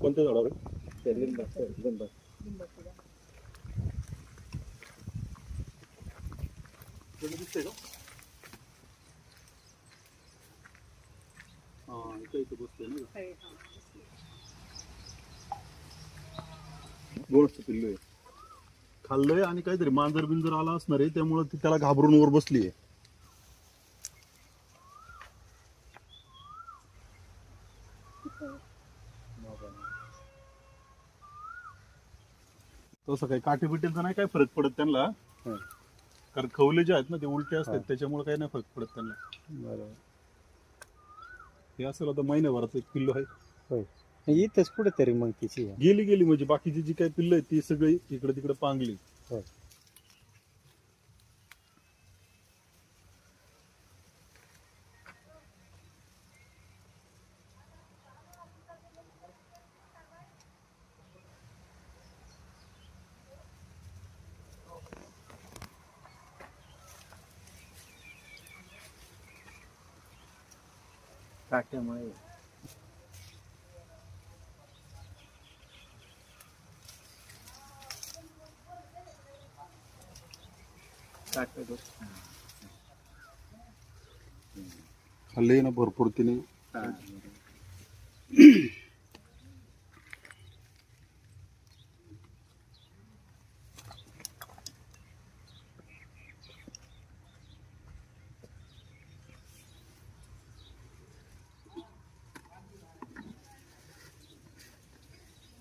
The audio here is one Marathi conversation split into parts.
कोणत्या झाडावर दिसतंय का? हा इथं बसतोय ना. दोनच पिल्लू आहे. खाल्लंय आणि काहीतरी मांजर बिंजर आला असणार आहे, त्यामुळे ती त्याला घाबरून वर बसली आहे. तसं काही काठी बिटीचा नाही काय फरक पडत त्यांना, कारण खवले जे आहेत ना ते उलटे असतात, त्याच्यामुळे काही नाही फरक पडत त्यांना. बरोबर. हे असेल आता महिन्याभराचं एक पिल्लू आहे. होय, इथंच कुठेतरी मग तिची गेली म्हणजे बाकीची जी काही पिल्लं आहेत ती सगळी इकडे तिकडे पांगली. होय. काट्यामुळे खाल्ले ना भरपूर तिने.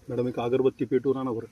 मॅडम एक अगरबत्ती पेटवून आणा बरं.